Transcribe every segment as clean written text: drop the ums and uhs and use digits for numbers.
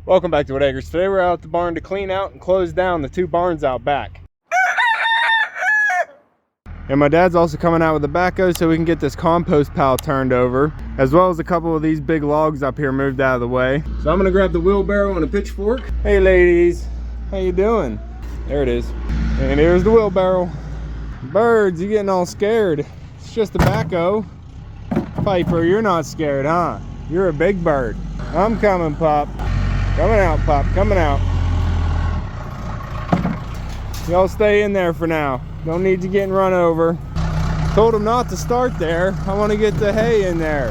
Welcome back to Whitt. Today we're out at the barn to clean out and close down the two barns out back. And my dad's also coming out with the backhoe so we can get this compost pile turned over, as well as a couple of these big logs up here moved out of the way. So I'm gonna grab the wheelbarrow and a pitchfork. Hey ladies, how you doing? There it is. And here's the wheelbarrow. Birds, you getting all scared. It's just a backhoe. Piper, you're not scared, huh? You're a big bird. I'm coming, Pop. Coming out, Pop, coming out. Y'all stay in there for now. Don't need you getting run over. Told him not to start there. I want to get the hay in there.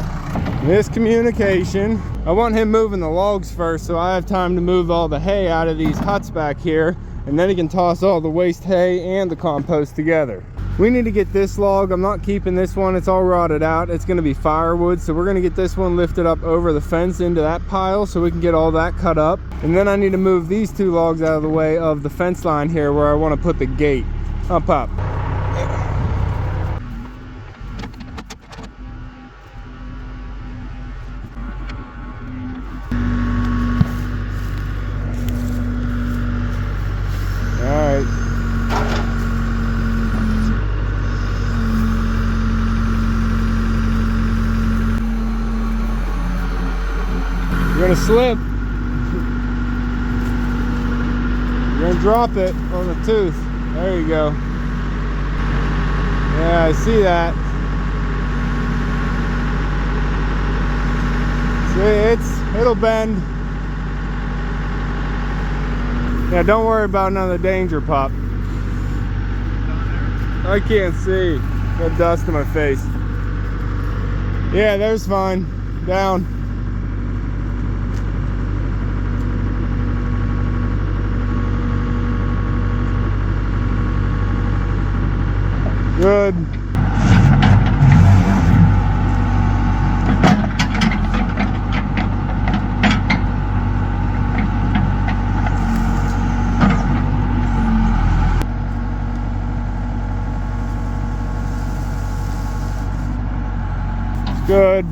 Miscommunication. I want him moving the logs first so I have time to move all the hay out of these huts back here, and then he can toss all the waste hay and the compost together. We need to get this log. I'm not keeping this one. It's all rotted out. It's going to be firewood, so we're going to get this one lifted up over the fence into that pile so we can get all that cut up. And then I need to move these two logs out of the way of the fence line here where I want to put the gate. Up, up. You're gonna slip. You're gonna drop it on the tooth. There you go. Yeah, I see that. See, it'll bend. Yeah, don't worry about another danger, Pop. I can't see. Got dust in my face. Yeah, there's fine. Down. Good. Good.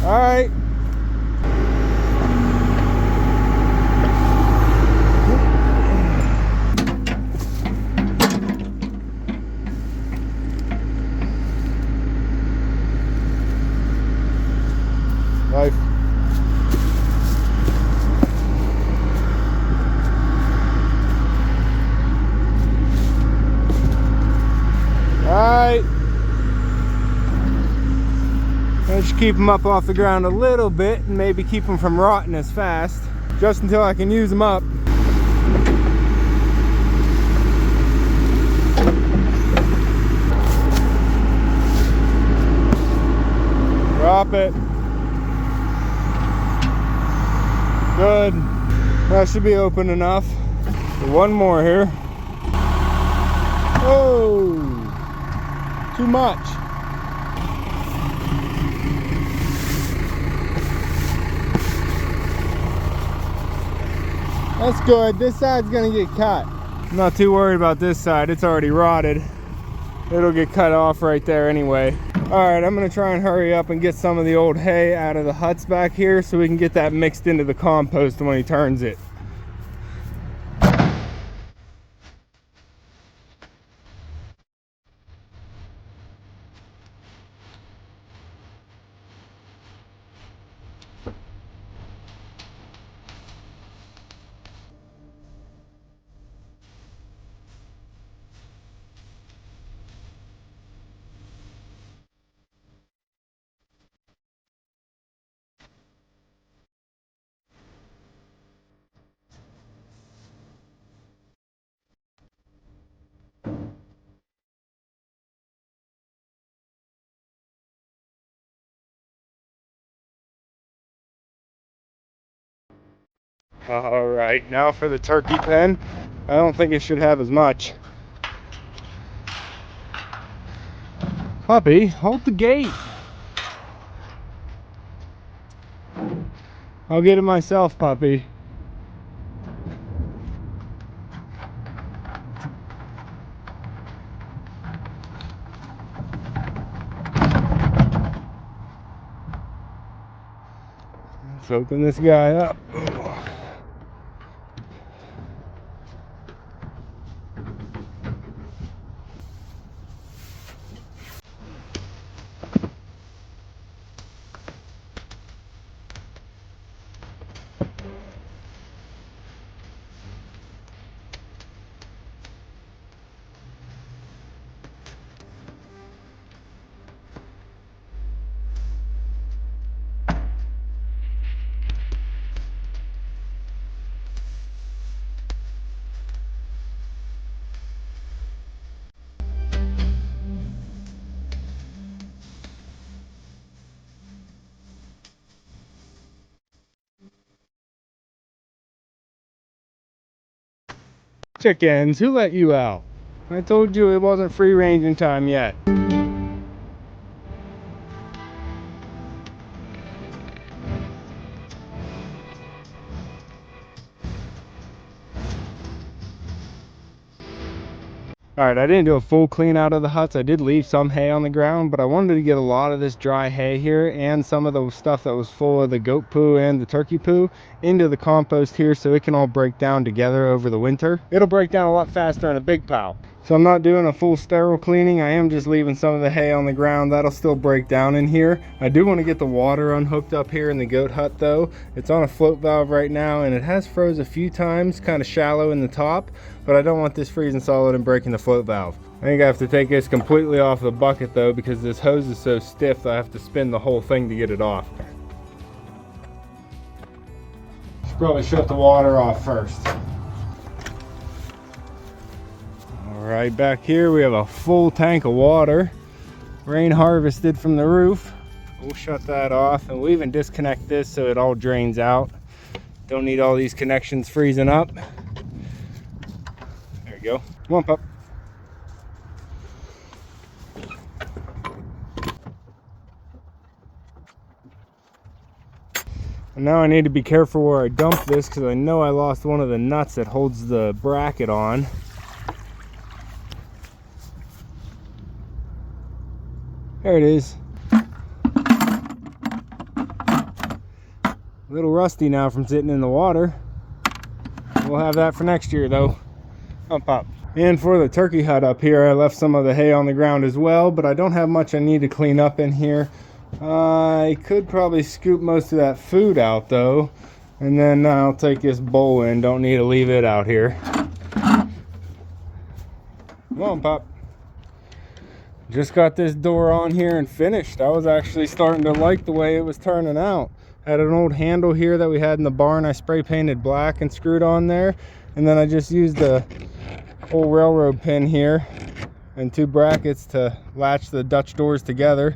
All right. Life. All right. I should keep them up off the ground a little bit and maybe keep them from rotting as fast, just until I can use them up. Drop it. Good. That should be open enough. One more here. Oh, too much. That's good. This side's gonna get cut. I'm not too worried about this side. It's already rotted. It'll get cut off right there anyway. All right, I'm gonna try and hurry up and get some of the old hay out of the huts back here so we can get that mixed into the compost when he turns it. All right, now for the turkey pen. I don't think it should have as much. Puppy, hold the gate. I'll get it myself, puppy. Let's open this guy up. Chickens, who let you out? I told you it wasn't free ranging time yet. Alright, I didn't do a full clean out of the huts. I did leave some hay on the ground, but I wanted to get a lot of this dry hay here and some of the stuff that was full of the goat poo and the turkey poo into the compost here so it can all break down together over the winter. It'll break down a lot faster in a big pile. So I'm not doing a full sterile cleaning. I am just leaving some of the hay on the ground. That'll still break down in here. I do want to get the water unhooked up here in the goat hut though. It's on a float valve right now and it has froze a few times, kind of shallow in the top, but I don't want this freezing solid and breaking the float valve. I think I have to take this completely off the bucket though because this hose is so stiff that I have to spin the whole thing to get it off. Should probably shut the water off first. Right back here we have a full tank of water, rain harvested from the roof. We'll shut that off and we'll even disconnect this so it all drains out. Don't need all these connections freezing up. There you go. Come on, pup. And now I need to be careful where I dump this because I know I lost one of the nuts that holds the bracket on. There it is. A little rusty now from sitting in the water. We'll have that for next year though. Up, up. And for the turkey hut up here, I left some of the hay on the ground as well, but I don't have much I need to clean up in here. I could probably scoop most of that food out though, and then I'll take this bowl in. Don't need to leave it out here. Come on, Pop. Just got this door on here and finished. I was actually starting to like the way it was turning out. Had an old handle here that we had in the barn. I spray painted black and screwed on there. And then I just used the whole railroad pin here and 2 brackets to latch the Dutch doors together.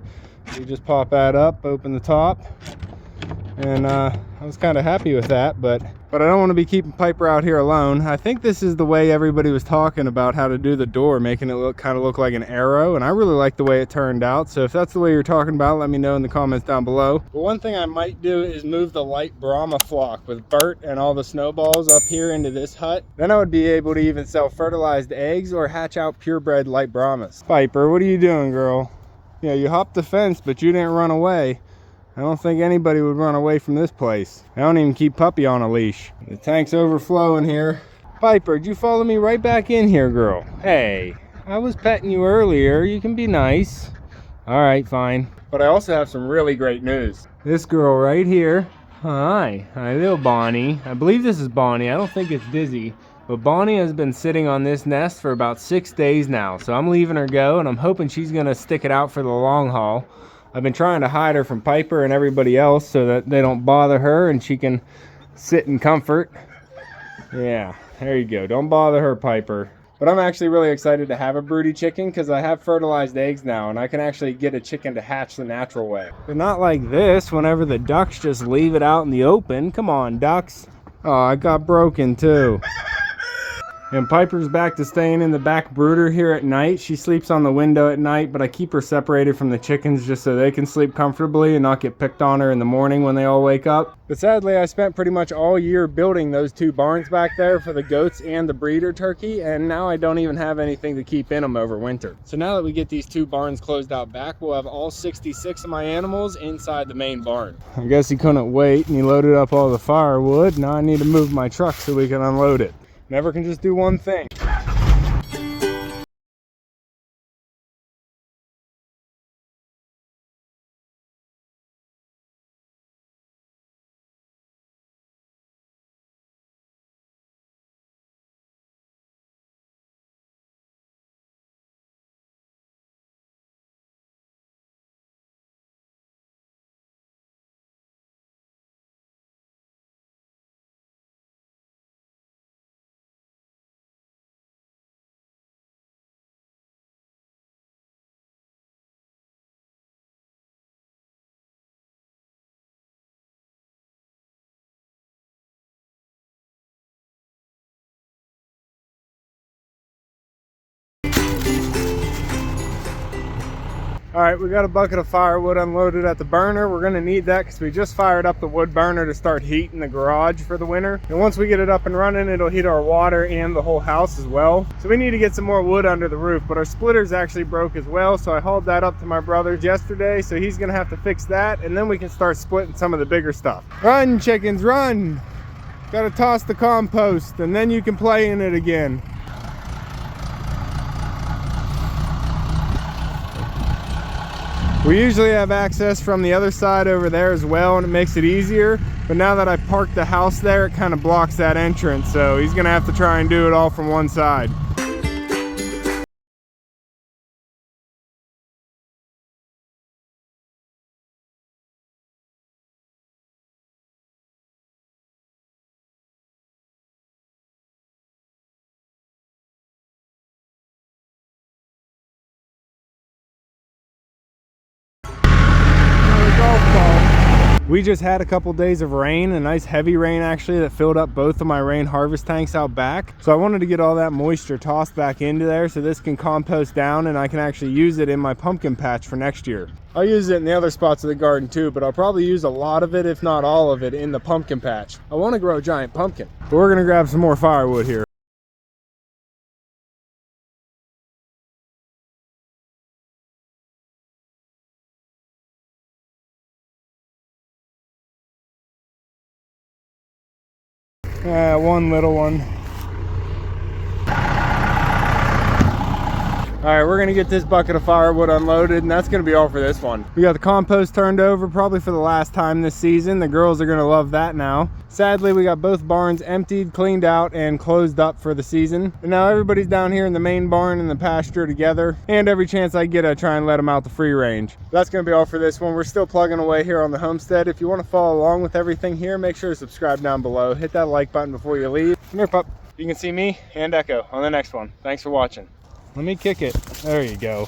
You just pop that up, open the top. And I was kind of happy with that, but I don't want to be keeping Piper out here alone. I think this is the way everybody was talking about how to do the door, making it kind of look like an arrow, and I really like the way it turned out. So if that's the way you're talking about, let me know in the comments down below. But one thing I might do is move the light Brahma flock with Bert and all the snowballs up here into this hut. Then I would be able to even sell fertilized eggs or hatch out purebred light Brahmas. Piper, what are you doing, girl? You know, you hopped the fence, but you didn't run away. I don't think anybody would run away from this place. I don't even keep Puppy on a leash. The tank's overflowing here. Piper, did you follow me right back in here, girl? Hey, I was petting you earlier. You can be nice. All right, fine. But I also have some really great news. This girl right here. Hi, little Bonnie. I believe this is Bonnie. I don't think it's Dizzy. But Bonnie has been sitting on this nest for about 6 days now. So I'm leaving her go, and I'm hoping she's gonna stick it out for the long haul. I've been trying to hide her from Piper and everybody else so that they don't bother her and she can sit in comfort. Yeah, there you go. Don't bother her, Piper. But I'm actually really excited to have a broody chicken because I have fertilized eggs now and I can actually get a chicken to hatch the natural way. But not like this whenever the ducks just leave it out in the open. Come on, ducks. Oh, it got broken too. And Piper's back to staying in the back brooder here at night. She sleeps on the window at night, but I keep her separated from the chickens just so they can sleep comfortably and not get picked on her in the morning when they all wake up. But sadly, I spent pretty much all year building those 2 barns back there for the goats and the breeder turkey, and now I don't even have anything to keep in them over winter. So now that we get these 2 barns closed out back, we'll have all 66 of my animals inside the main barn. I guess he couldn't wait and he loaded up all the firewood. Now I need to move my truck so we can unload it. Never can just do one thing. All right, we got a bucket of firewood unloaded at the burner. We're gonna need that because we just fired up the wood burner to start heating the garage for the winter. And once we get it up and running, it'll heat our water and the whole house as well. So we need to get some more wood under the roof, but our splitter's actually broke as well. So I hauled that up to my brother's yesterday. So he's gonna have to fix that, and then we can start splitting some of the bigger stuff. Run, chickens, run. Gotta toss the compost and then you can play in it again. We usually have access from the other side over there as well, and it makes it easier. But now that I parked the house there, it kind of blocks that entrance. So he's gonna have to try and do it all from one side. We just had a couple days of rain, a nice heavy rain actually, that filled up both of my rain harvest tanks out back. So I wanted to get all that moisture tossed back into there so this can compost down and I can actually use it in my pumpkin patch for next year. I'll use it in the other spots of the garden too, but I'll probably use a lot of it, if not all of it, in the pumpkin patch. I want to grow a giant pumpkin, but we're gonna grab some more firewood here. One little one. All right, we're gonna get this bucket of firewood unloaded, and that's gonna be all for this one. We got the compost turned over probably for the last time this season. The girls are gonna love that now. Sadly, we got both barns emptied, cleaned out, and closed up for the season. And now everybody's down here in the main barn and the pasture together, and every chance I get, I try and let them out the free range. That's gonna be all for this one. We're still plugging away here on the homestead. If you wanna follow along with everything here, make sure to subscribe down below. Hit that like button before you leave. Come here, pup. You can see me and Echo on the next one. Thanks for watching. Let me kick it. There you go.